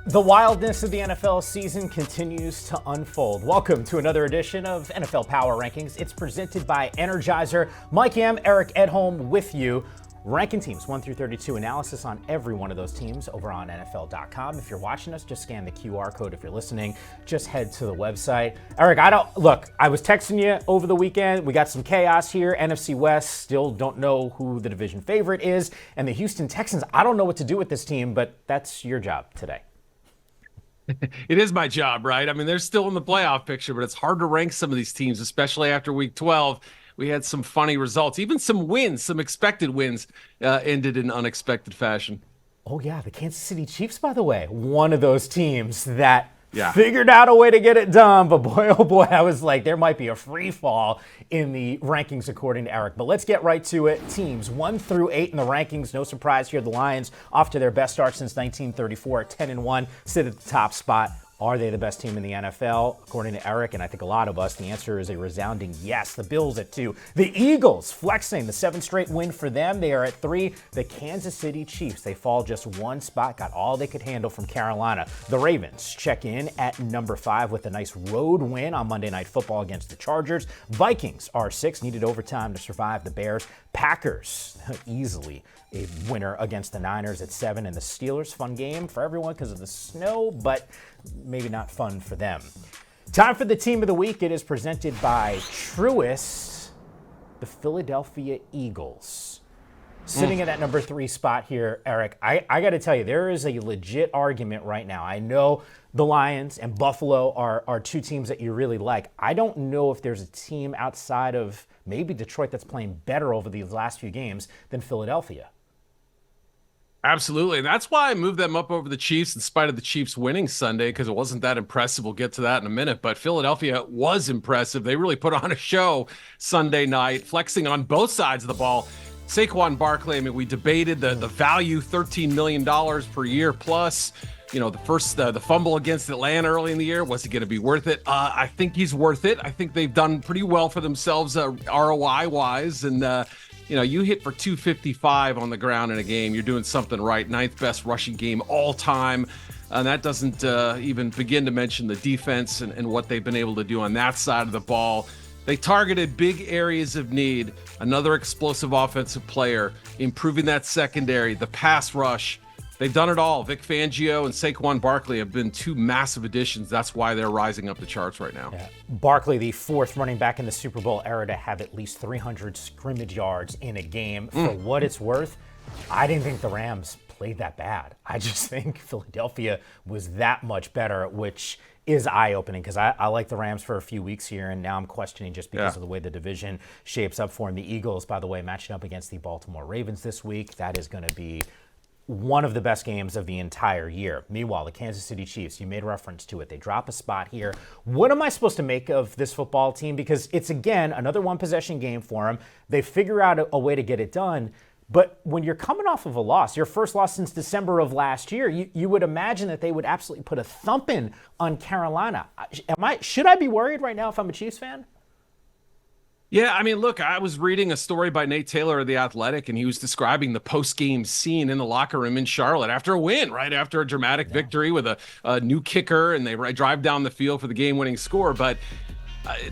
The wildness of the NFL season continues to unfold. Welcome to another edition of NFL Power Rankings. It's presented by Energizer. Mike Yam, Eric Edholm with you. Ranking teams 1 through 32, analysis on every one of those teams over on NFL.com. If you're watching us, just scan the QR code. If you're listening, just head to the website. Eric, I was texting you over the weekend. We got some chaos here. NFC West, still don't know who the division favorite is. And the Houston Texans, I don't know what to do with this team, but that's your job today. It is my job, right? I mean, they're still in the playoff picture, but it's hard to rank some of these teams, especially after week 12. We had some funny results, even some wins, some expected wins ended in unexpected fashion. Oh, yeah, the Kansas City Chiefs, by the way, one of those teams that figured out a way to get it done. But boy, oh boy, I was like, there might be a free fall in the rankings according to Eric. But let's get right to it. Teams 1 through 8 in the rankings. No surprise here. The Lions, off to their best start since 1934 at 10-1, sit at the top spot. Are they the best team in the NFL? According to Eric, and I think a lot of us, the answer is a resounding yes. The Bills at 2. The Eagles flexing, the 7th straight win for them. They are at 3. The Kansas City Chiefs, they fall just one spot, got all they could handle from Carolina. The Ravens check in at number 5 with a nice road win on Monday Night Football against the Chargers. Vikings are 6, needed overtime to survive the Bears. Packers, easily a winner against the Niners at 7. And the Steelers, fun game for everyone because of the snow, but maybe not fun for them. Time for the team of the week. It is presented by Truist, the Philadelphia Eagles. Sitting in that number 3 spot here, Eric, I got to tell you, there is a legit argument right now. I know the Lions and Buffalo are two teams that you really like. I don't know if there's a team outside of maybe Detroit that's playing better over these last few games than Philadelphia. Absolutely. And that's why I moved them up over the Chiefs in spite of the Chiefs winning Sunday, because it wasn't that impressive. We'll get to that in a minute. But Philadelphia was impressive. They really put on a show Sunday night, flexing on both sides of the ball. Saquon Barkley, I mean, we debated the value, $13 million per year plus. You know, the fumble against Atlanta early in the year, was he going to be worth it? I think he's worth it. I think they've done pretty well for themselves ROI-wise. And, you hit for 255 on the ground in a game. You're doing something right. 9th best rushing game all time. And that doesn't even begin to mention the defense and what they've been able to do on that side of the ball. They targeted big areas of need. Another explosive offensive player, improving that secondary, the pass rush. They've done it all. Vic Fangio and Saquon Barkley have been 2 massive additions. That's why they're rising up the charts right now. Yeah. Barkley, the 4th running back in the Super Bowl era to have at least 300 scrimmage yards in a game. For what it's worth, I didn't think the Rams played that bad. I just think Philadelphia was that much better, which is eye-opening because I like the Rams for a few weeks here, and now I'm questioning just because of the way the division shapes up for them. The Eagles, by the way, matching up against the Baltimore Ravens this week. That is going to be one of the best games of the entire year. Meanwhile, the Kansas City Chiefs, you made reference to it. They drop a spot here. What am I supposed to make of this football team? Because it's, again, another one-possession game for them. They figure out a way to get it done. But when you're coming off of a loss, your first loss since December of last year, you would imagine that they would absolutely put a thumping on Carolina. Should I be worried right now if I'm a Chiefs fan? Yeah, I mean, look, I was reading a story by Nate Taylor of The Athletic, and he was describing the post-game scene in the locker room in Charlotte after a win, right after a dramatic victory with a new kicker, and they drive down the field for the game-winning score. But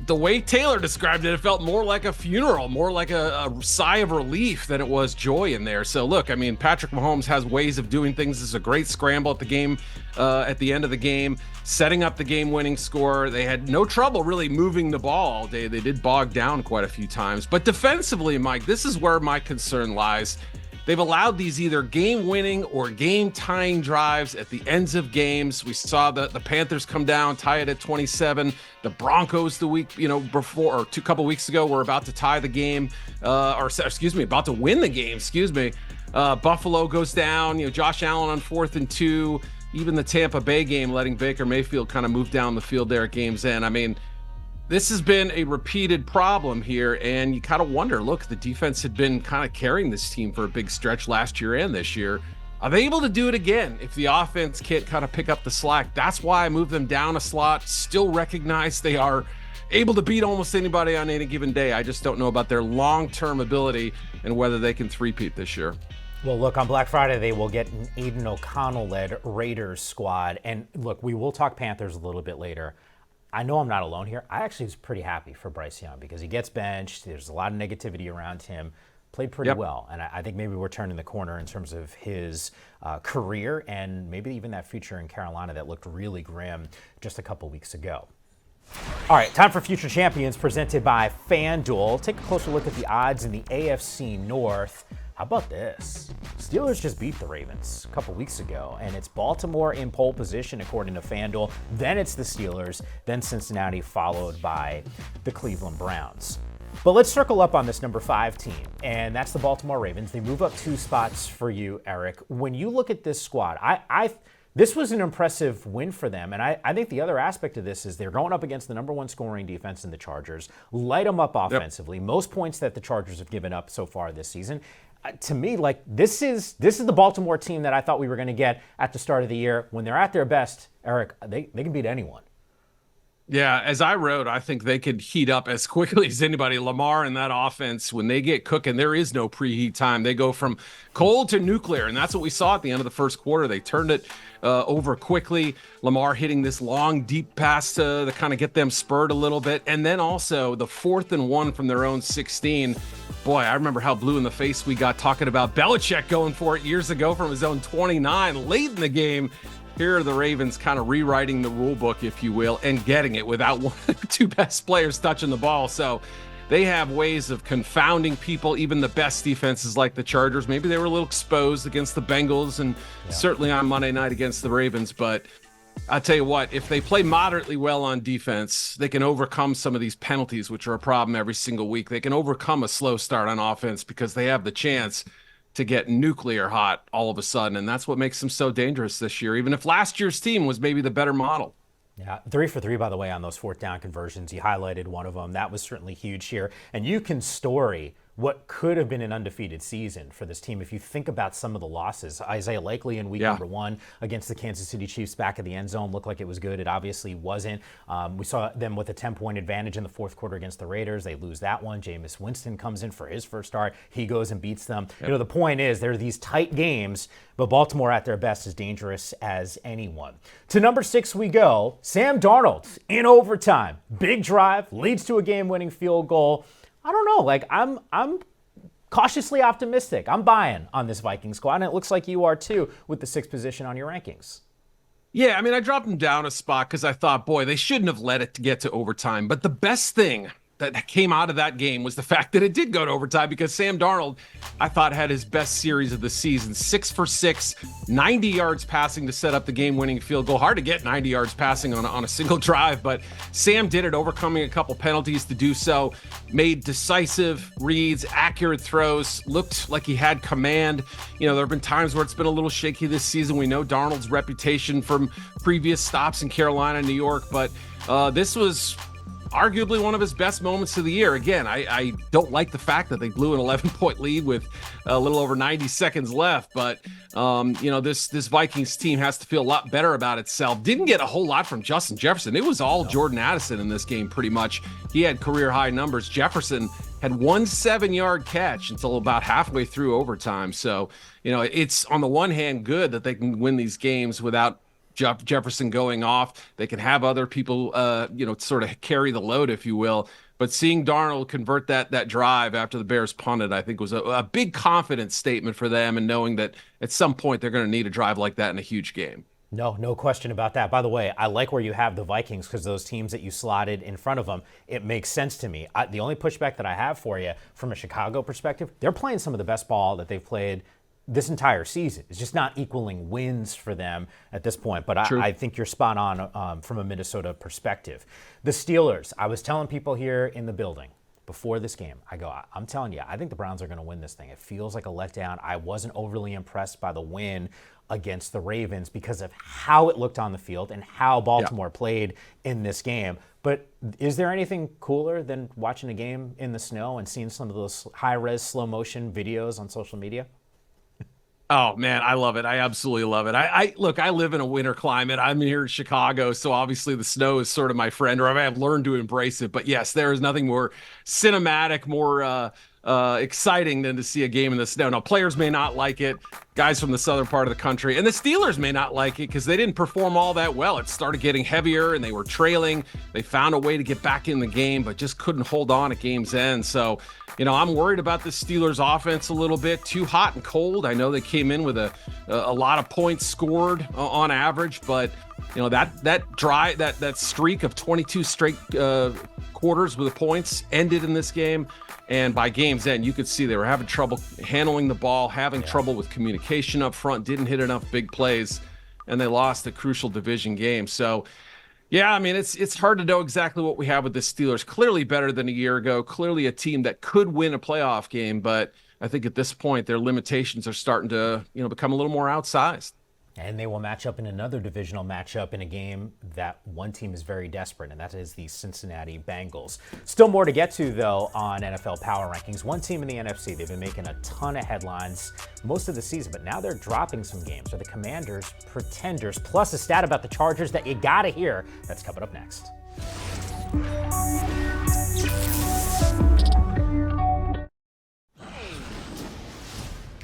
the way Taylor described it, it felt more like a funeral, more like a sigh of relief than it was joy in there. So, look, I mean, Patrick Mahomes has ways of doing things. This is a great scramble at the game, at the end of the game, setting up the game-winning score. They had no trouble really moving the ball all day. They did bog down quite a few times. But defensively, Mike, this is where my concern lies. They've allowed these either game-winning or game-tying drives at the ends of games. We saw the Panthers come down, tie it at 27. The Broncos the week, before, or a couple weeks ago, were about to tie the game, about to win the game, Buffalo goes down, Josh Allen on 4th and 2. Even the Tampa Bay game, letting Baker Mayfield kind of move down the field there at game's end. I mean, this has been a repeated problem here, and you kind of wonder, look, the defense had been kind of carrying this team for a big stretch last year and this year. Are they able to do it again if the offense can't kind of pick up the slack? That's why I moved them down a slot. Still recognize they are able to beat almost anybody on any given day. I just don't know about their long-term ability and whether they can three-peat this year. Well, look, on Black Friday, they will get an Aiden O'Connell-led Raiders squad. And look, we will talk Panthers a little bit later. I know I'm not alone here. I actually was pretty happy for Bryce Young because he gets benched. There's a lot of negativity around him. Played pretty well. And I think maybe we're turning the corner in terms of his career and maybe even that future in Carolina that looked really grim just a couple weeks ago. All right, time for Future Champions presented by FanDuel. Take a closer look at the odds in the AFC North. How about this? Steelers just beat the Ravens a couple weeks ago, and it's Baltimore in pole position according to FanDuel. Then it's the Steelers, then Cincinnati, followed by the Cleveland Browns. But let's circle up on this number 5 team, and that's the Baltimore Ravens. They move up 2 spots for you, Eric. When you look at this squad, this was an impressive win for them, and I think the other aspect of this is they're going up against the number 1 scoring defense in the Chargers, light them up offensively. Most points that the Chargers have given up so far this season. To me, like this is the Baltimore team that I thought we were going to get at the start of the year. When they're at their best, Eric, they can beat anyone. Yeah, as I wrote, I think they could heat up as quickly as anybody. Lamar and that offense, when they get cooking, there is no preheat time. They go from cold to nuclear, and that's what we saw at the end of the first quarter. They turned it over quickly. Lamar hitting this long, deep pass to kind of get them spurred a little bit. And then also the 4th and 1 from their own 16. Boy, I remember how blue in the face we got talking about Belichick going for it years ago from his own 29 late in the game. Here are the Ravens kind of rewriting the rule book, if you will, and getting it without one of the 2 best players touching the ball. So they have ways of confounding people, even the best defenses like the Chargers. Maybe they were a little exposed against the Bengals and certainly on Monday night against the Ravens. But I'll tell you what, if they play moderately well on defense, they can overcome some of these penalties, which are a problem every single week. They can overcome a slow start on offense because they have the chance to get nuclear hot all of a sudden, and that's what makes them so dangerous this year, even if last year's team was maybe the better model. Yeah, 3 for 3, by the way, on those 4th down conversions. You highlighted one of them. That was certainly huge here. And you can story what could have been an undefeated season for this team if you think about some of the losses. Isaiah Likely in week number 1 against the Kansas City Chiefs back of the end zone looked like it was good. It obviously wasn't. We saw them with a 10-point advantage in the 4th quarter against the Raiders. They lose that one. Jameis Winston comes in for his first start. He goes and beats them. Yep. You know, the point is there are these tight games, but Baltimore at their best is dangerous as anyone. To number 6 we go. Sam Darnold in overtime. Big drive, leads to a game-winning field goal. I don't know. Like, I'm cautiously optimistic. I'm buying on this Vikings squad, and it looks like you are too with the 6th position on your rankings. Yeah, I mean, I dropped them down a spot because I thought, boy, they shouldn't have let it get to overtime. But the best thing that came out of that game was the fact that it did go to overtime because Sam Darnold, I thought, had his best series of the season. 6 for 6, 90 yards passing to set up the game-winning field goal. Hard to get 90 yards passing on a single drive, but Sam did it, overcoming a couple penalties to do so. Made decisive reads, accurate throws, looked like he had command. You know, there have been times where it's been a little shaky this season. We know Darnold's reputation from previous stops in Carolina and New York, but this was arguably one of his best moments of the year. Again, I don't like the fact that they blew an 11-point lead with a little over 90 seconds left, but you know, this Vikings team has to feel a lot better about itself. Didn't get a whole lot from Justin Jefferson. It was all Jordan Addison in this game pretty much. He had career high numbers. Jefferson had 1 7-yard catch until about halfway through overtime. So, you know, it's on the one hand good that they can win these games without Jefferson going off. They can have other people, you know, sort of carry the load, if you will. But seeing Darnold convert that drive after the Bears punted, I think was a big confidence statement for them, and knowing that at some point they're going to need a drive like that in a huge game. No question about that. By the way, I like where you have the Vikings because those teams that you slotted in front of them, it makes sense to me. The only pushback that I have for you from a Chicago perspective, they're playing some of the best ball that they've played this entire season. It's just not equaling wins for them at this point. But I think you're spot on from a Minnesota perspective. The Steelers, I was telling people here in the building before this game, I'm telling you, I think the Browns are going to win this thing. It feels like a letdown. I wasn't overly impressed by the win against the Ravens because of how it looked on the field and how Baltimore played in this game. But is there anything cooler than watching a game in the snow and seeing some of those high-res slow-motion videos on social media? Oh, man, I love it. I absolutely love it. Look, I live in a winter climate. I'm here in Chicago, so obviously the snow is sort of my friend, or I have learned to embrace it. But yes, there is nothing more cinematic, more exciting than to see a game in the snow. Now, players may not like it, guys from the southern part of the country, and the Steelers may not like it because they didn't perform all that well. It started getting heavier and they were trailing. They found a way to get back in the game, but just couldn't hold on at game's end. So, I'm worried about the Steelers offense a little bit. Too hot and cold. I know they came in with a lot of points scored on average, but that streak of 22 straight quarters with the points ended in this game. And by game's end, you could see they were having trouble handling the ball, having trouble with communication up front, didn't hit enough big plays, and they lost a crucial division game. So, yeah, I mean, it's hard to know exactly what we have with the Steelers. Clearly better than a year ago, clearly a team that could win a playoff game, but I think at this point their limitations are starting to, become a little more outsized. And they will match up in another divisional matchup in a game that one team is very desperate, and that is the Cincinnati Bengals. Still more to get to, though, on NFL Power Rankings. One team in the NFC, they've been making a ton of headlines most of the season, but now they're dropping some games. Are the Commanders pretenders? Plus a stat about the Chargers that you got to hear. That's coming up next.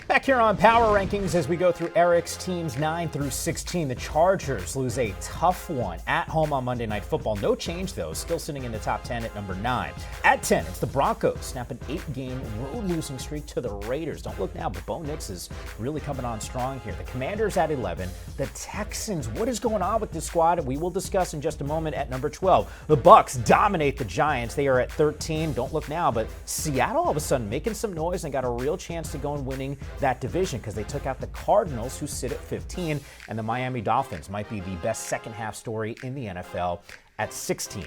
Back here on Power Rankings as we go through Eric's teams 9 through 16. The Chargers lose a tough one at home on Monday Night Football. No change, though. Still sitting in the top 10 at number 9. At 10, it's the Broncos. Snap an 8-game road losing streak to the Raiders. Don't look now, but Bo Nix is really coming on strong here. The Commanders at 11. The Texans. What is going on with this squad? We will discuss in just a moment at number 12. The Bucks dominate the Giants. They are at 13. Don't look now, but Seattle all of a sudden making some noise and got a real chance to go and winning that division because they took out the Cardinals, who sit at 15, and the Miami Dolphins might be the best second half story in the NFL at 16.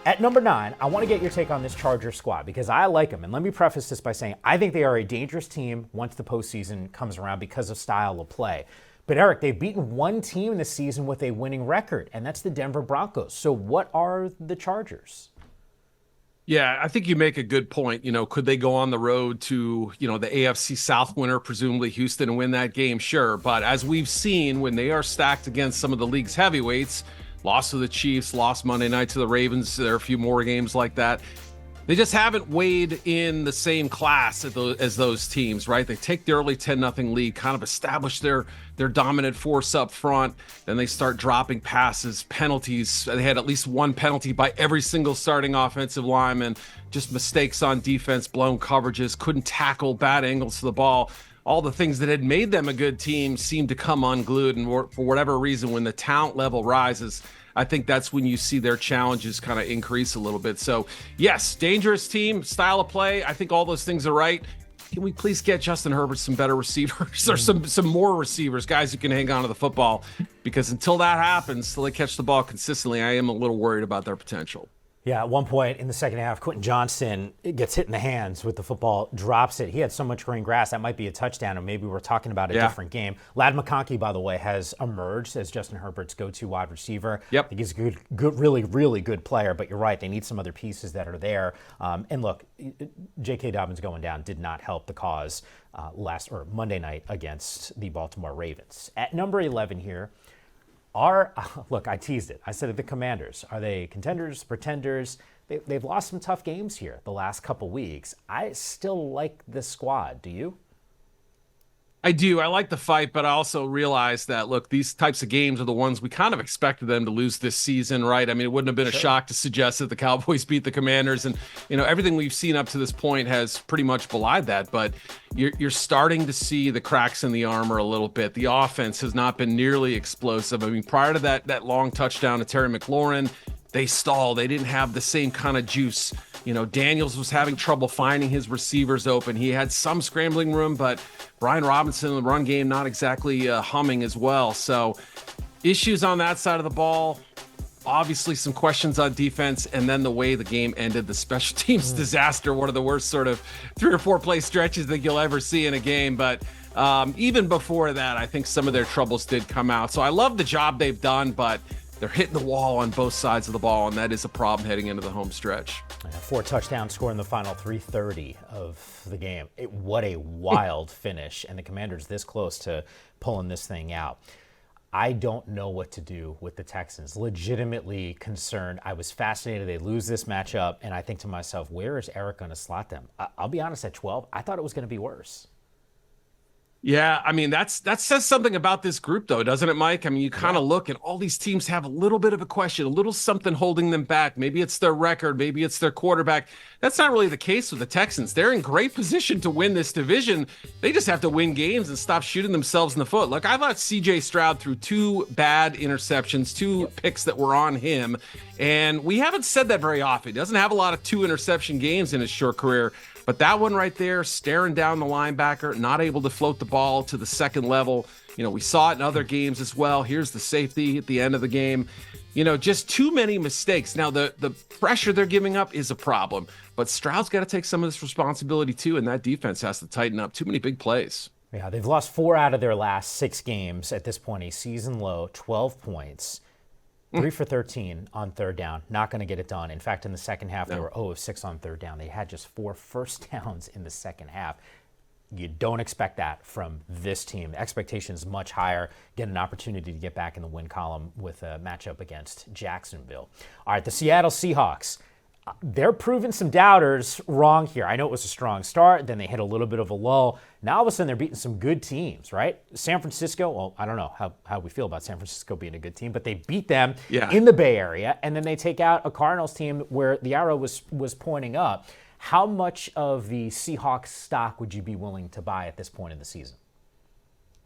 At number 9, I want to get your take on this Charger squad because I like them. And let me preface this by saying I think they are a dangerous team once the postseason comes around because of style of play. But Eric, they've beaten one team this season with a winning record, and that's the Denver Broncos. So what are the Chargers? Yeah, I think you make a good point. Could they go on the road to, the AFC South winner, presumably Houston, and win that game? Sure. But as we've seen, when they are stacked against some of the league's heavyweights, lost to the Chiefs, lost Monday night to the Ravens, there are a few more games like that. They just haven't weighed in the same class as those teams, right? They take the early 10-0 lead, kind of establish their dominant force up front. Then they start dropping passes, penalties. They had at least one penalty by every single starting offensive lineman, just mistakes on defense, blown coverages, couldn't tackle, bad angles to the ball. All the things that had made them a good team seem to come unglued. And for whatever reason, when the talent level rises, I think that's when you see their challenges kind of increase a little bit. So, yes, dangerous team, style of play. I think all those things are right. Can we please get Justin Herbert some better receivers or some more receivers, guys who can hang on to the football? Because until that happens, till they catch the ball consistently, I am a little worried about their potential. Yeah, at one point in the second half, Quentin Johnston gets hit in the hands with the football, drops it. He had so much green grass, that might be a touchdown, and maybe we're talking about a different game. Ladd McConkey, by the way, has emerged as Justin Herbert's go-to wide receiver. Yep. I think he's a good, really, really good player, but you're right, they need some other pieces that are there. And look, J.K. Dobbins going down did not help the cause Monday night against the Baltimore Ravens. At number 11 here, look, I teased it. I said the Commanders. Are they contenders, pretenders? They've lost some tough games here the last couple weeks. I still like this squad. Do you? I do. I like the fight, but I also realize that, look, these types of games are the ones we kind of expected them to lose this season, right? I mean, it wouldn't have been a shock to suggest that the Cowboys beat the Commanders. And, everything we've seen up to this point has pretty much belied that. But you're starting to see the cracks in the armor a little bit. The offense has not been nearly explosive. I mean, prior to that long touchdown to Terry McLaurin, they stalled. They didn't have the same kind of juice. Daniels was having trouble finding his receivers open. He had some scrambling room, but Brian Robinson in the run game not exactly humming as well. So issues on that side of the ball. Obviously some questions on defense, and then the way the game ended, the special teams disaster, one of the worst sort of 3 or 4 play stretches that you'll ever see in a game. But even before that, I think some of their troubles did come out. So I love the job they've done, but they're hitting the wall on both sides of the ball, and that is a problem heading into the home stretch. 4 touchdowns scored in the final 3:30 of the game. What a wild finish, and the Commanders this close to pulling this thing out. I don't know what to do with the Texans. Legitimately concerned. I was fascinated they lose this matchup, and I think to myself, where is Eric going to slot them? I'll be honest, at 12, I thought it was going to be worse. Yeah, I mean, that says something about this group, though, doesn't it, Mike? I mean, you kind of look and all these teams have a little bit of a question, a little something holding them back. Maybe it's their record, maybe it's their quarterback. That's not really the case with the Texans. They're in great position to win this division. They just have to win games and stop shooting themselves in the foot. Look, I thought C.J. Stroud threw 2 bad interceptions, 2 picks that were on him, and we haven't said that very often. He doesn't have a lot of 2 interception games in his short career. But that one right there, staring down the linebacker, not able to float the ball to the second level. You know, we saw it in other games as well. Here's the safety at the end of the game. You know, just too many mistakes. Now, the pressure they're giving up is a problem. But Stroud's got to take some of this responsibility, too, and that defense has to tighten up. Too many big plays. Yeah, they've lost 4 out of their last 6 games at this point, a season low, 12 points. 3 for 13 on third down. Not going to get it done. In fact, in the second half, they were 0 of 6 on third down. They had just 4 first downs in the second half. You don't expect that from this team. The expectation is much higher. Get an opportunity to get back in the win column with a matchup against Jacksonville. All right, the Seattle Seahawks. They're proving some doubters wrong here. I know it was a strong start, then they hit a little bit of a lull. Now all of a sudden they're beating some good teams, right? San Francisco, well, I don't know how we feel about San Francisco being a good team, but they beat them in the Bay Area, and then they take out a Cardinals team where the arrow was pointing up. How much of the Seahawks stock would you be willing to buy at this point in the season?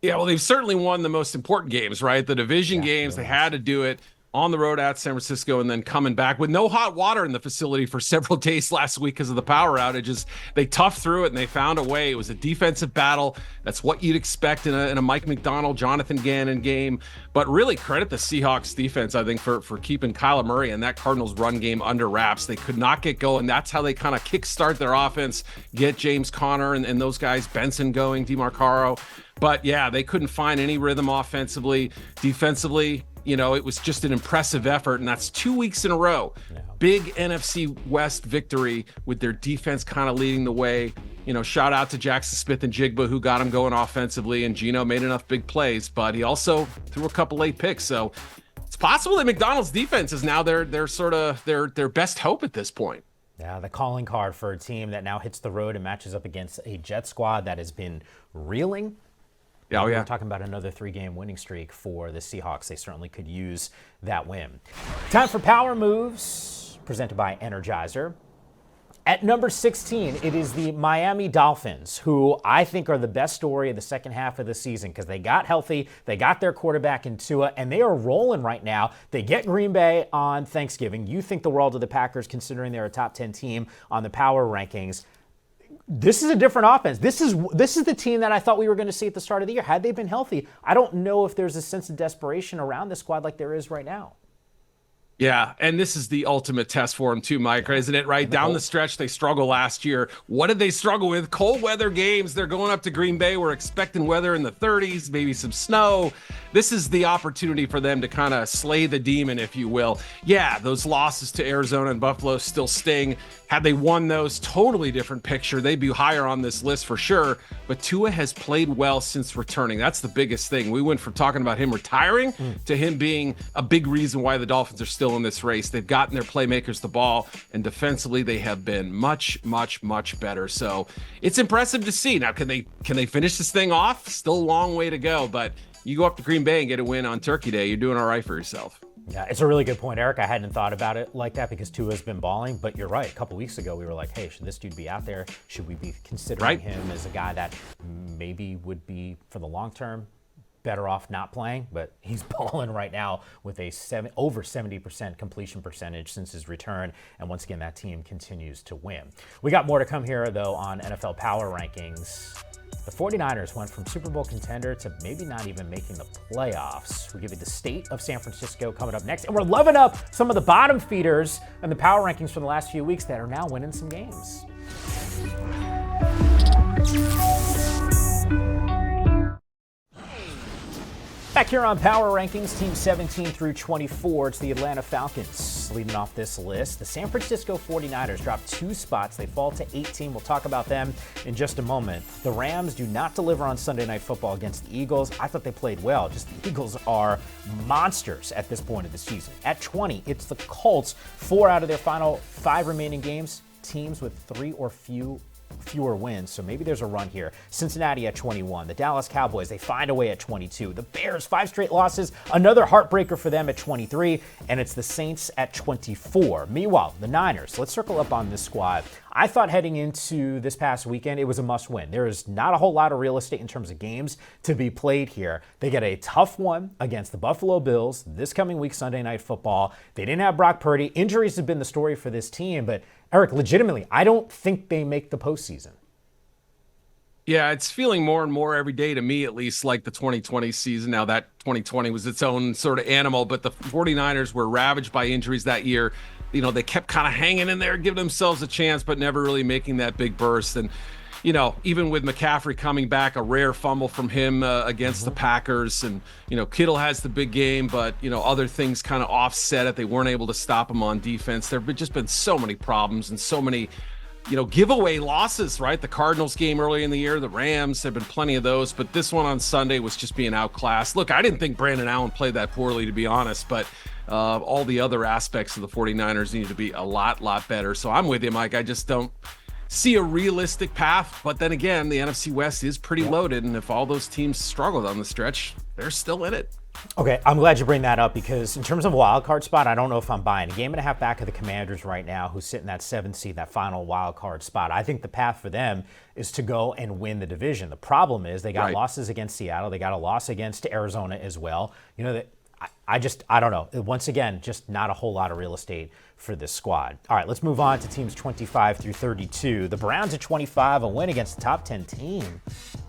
Yeah, well, they've certainly won the most important games, right? The division games, they had to do it on the road at San Francisco and then coming back with no hot water in the facility for several days last week because of the power outages. They toughed through it and they found a way. It was a defensive battle. That's what you'd expect in a Mike McDonald, Jonathan Gannon game. But really credit the Seahawks defense, I think, for keeping Kyler Murray and that Cardinals run game under wraps. They could not get going. That's how they kind of kickstart their offense, get James Conner and those guys, Benson going, DeMarcaro. But yeah, they couldn't find any rhythm offensively. Defensively, you know, it was just an impressive effort, and that's 2 weeks in a row. Yeah. Big NFC West victory with their defense kind of leading the way. You know, shout out to Jackson Smith and Jigba, who got him going offensively, and Geno made enough big plays, but he also threw a couple late picks. So it's possible that McDonald's defense is now their sort of their best hope at this point. Yeah, the calling card for a team that now hits the road and matches up against a Jet squad that has been reeling. Oh, yeah. We're talking about another 3-game winning streak for the Seahawks. They certainly could use that win. Time for Power Moves, presented by Energizer. At number 16, it is the Miami Dolphins, who I think are the best story of the second half of the season because they got healthy, they got their quarterback in Tua, and they are rolling right now. They get Green Bay on Thanksgiving. You think the world of the Packers, considering they're a top 10 team on the power rankings. This is a different offense. This is the team that I thought we were going to see at the start of the year. Had they been healthy, I don't know if there's a sense of desperation around the squad like there is right now. Yeah, and this is the ultimate test for them too, Mike, isn't it? Right down the stretch, they struggled last year. What did they struggle with? Cold weather games. They're going up to Green Bay. We're expecting weather in the 30s, maybe some snow. This is the opportunity for them to kind of slay the demon, if you will. Yeah, those losses to Arizona and Buffalo still sting. Had they won those, totally different picture. They'd be higher on this list for sure. But Tua has played well since returning. That's the biggest thing. We went from talking about him retiring to him being a big reason why the Dolphins are still in this race. They've gotten their playmakers the ball, and defensively they have been much, much, much better. So it's impressive to see. Now, can they finish this thing off? Still a long way to go, but you go up to Green Bay and get a win on Turkey Day, you're doing all right for yourself. Yeah, it's a really good point, Eric. I hadn't thought about it like that because Tua's been balling, but you're right. A couple weeks ago, we were like, hey, should this dude be out there? Should we be considering him as a guy that maybe would be, for the long term, better off not playing? But he's balling right now with a over 70% completion percentage since his return, and once again, that team continues to win. We got more to come here, though, on NFL Power Rankings. The 49ers went from Super Bowl contender to maybe not even making the playoffs. We give you the state of San Francisco coming up next. And we're loving up some of the bottom feeders and the power rankings from the last few weeks that are now winning some games. Back here on Power Rankings, team 17 through 24, it's the Atlanta Falcons leading off this list. The San Francisco 49ers dropped 2 spots. They fall to 18. We'll talk about them in just a moment. The Rams do not deliver on Sunday Night Football against the Eagles. I thought they played well. Just the Eagles are monsters at this point of the season. At 20, it's the Colts. 4 out of their final 5 remaining games, teams with 3 or fewer wins, so maybe there's a run here. Cincinnati at 21. The Dallas Cowboys, they find a way at 22. The Bears, 5 straight losses, another heartbreaker for them at 23, and it's the Saints at 24. Meanwhile, the Niners, let's circle up on this squad. I thought heading into this past weekend, it was a must-win. There is not a whole lot of real estate in terms of games to be played here. They get a tough one against the Buffalo Bills this coming week, Sunday Night Football. They didn't have Brock Purdy. Injuries have been the story for this team, but Eric, legitimately, I don't think they make the postseason. Yeah, it's feeling more and more every day, to me at least, like the 2020 season. Now that 2020 was its own sort of animal, but the 49ers were ravaged by injuries that year. You know, they kept kind of hanging in there, giving themselves a chance, but never really making that big burst. And, you know, even with McCaffrey coming back, a rare fumble from him against the Packers. And, you know, Kittle has the big game, but, you know, other things kind of offset it. They weren't able to stop him on defense. There have just been so many problems and so many, you know, giveaway losses, right? The Cardinals game early in the year, the Rams, there have been plenty of those, but this one on Sunday was just being outclassed. Look, I didn't think Brandon Allen played that poorly, to be honest, but all the other aspects of the 49ers need to be a lot better. So I'm with you, Mike. I just don't see a realistic path. But then again, the NFC West is pretty loaded, and if all those teams struggle down the stretch, they're still in it. Okay, I'm glad you bring that up because in terms of wild card spot, I don't know if I'm buying. A game and a half back of the Commanders right now, who sit in that 7th seed, that final wild card spot. I think the path for them is to go and win the division. The problem is they got losses against Seattle. They got a loss against Arizona as well. You know, I don't know. Once again, just not a whole lot of real estate for this squad. All right, let's move on to teams 25 through 32. The Browns at 25, a win against the top 10 team.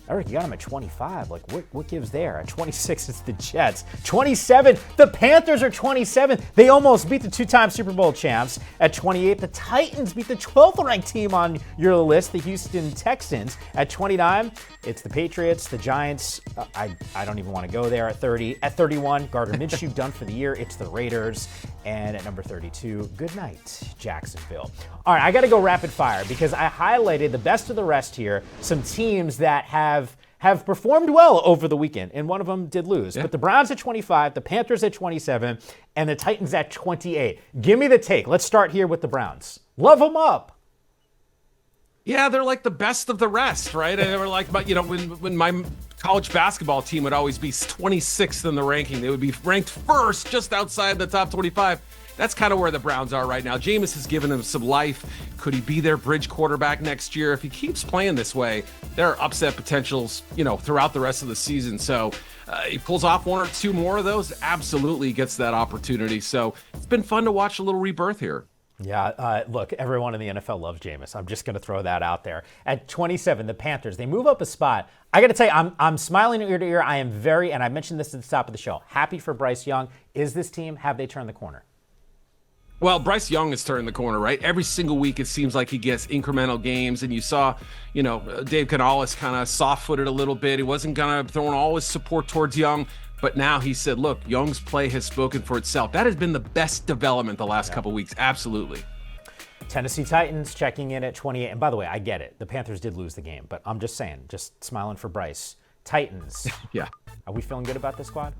Eric, you got them at 25. Like, what gives there? At 26, it's the Jets. 27, the Panthers are 27. They almost beat the 2-time Super Bowl champs. At 28, the Titans beat the 12th-ranked team on your list, the Houston Texans. At 29, it's the Patriots, the Giants. I don't even want to go there. At 30, at 31, Gardner Minshew done for the year. It's the Raiders. And at number 32, good night, Jacksonville. All right, I got to go rapid fire because I highlighted the best of the rest here, some teams that have performed well over the weekend, and one of them did lose. Yeah. But the Browns at 25, the Panthers at 27, and the Titans at 28. Give me the take. Let's start here with the Browns. Love them up. Yeah, they're like the best of the rest, right? And they were like, but you know, when my college basketball team would always be 26th in the ranking, they would be ranked first, just outside the top 25. That's kind of where the Browns are right now. Jameis has given them some life. Could he be their bridge quarterback next year? If he keeps playing this way, there are upset potentials, you know, throughout the rest of the season. So he pulls off 1 or 2 more of those, absolutely gets that opportunity. So it's been fun to watch a little rebirth here. Yeah, look, everyone in the NFL loves Jameis. I'm just going to throw that out there. At 27, the Panthers, they move up a spot. I got to tell you, I'm smiling ear to ear. I am very, and I mentioned this at the top of the show, happy for Bryce Young. Is this team, have they turned the corner? Well, Bryce Young has turned the corner, right? Every single week it seems like he gets incremental games, and you saw, you know, Dave Canales kind of soft-footed a little bit. He wasn't going to throw all his support towards Young, but now he said, look, Young's play has spoken for itself. That has been the best development the last couple weeks, absolutely. Tennessee Titans checking in at 28. And by the way, I get it. The Panthers did lose the game, but I'm just saying, just smiling for Bryce. Titans. Yeah. Are we feeling good about this squad?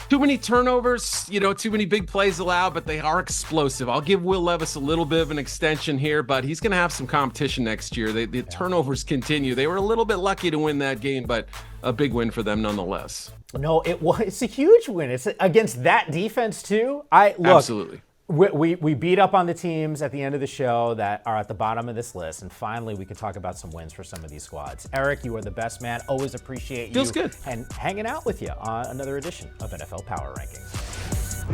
Too many turnovers, you know, too many big plays allowed, but they are explosive. I'll give Will Levis a little bit of an extension here, but he's going to have some competition next year. The turnovers continue. They were a little bit lucky to win that game, but a big win for them nonetheless. No, it's a huge win. It's against that defense too. Absolutely. We beat up on the teams at the end of the show that are at the bottom of this list, and finally we can talk about some wins for some of these squads. Eric, you are the best man. Always appreciate you. Feels good. And hanging out with you on another edition of NFL Power Rankings.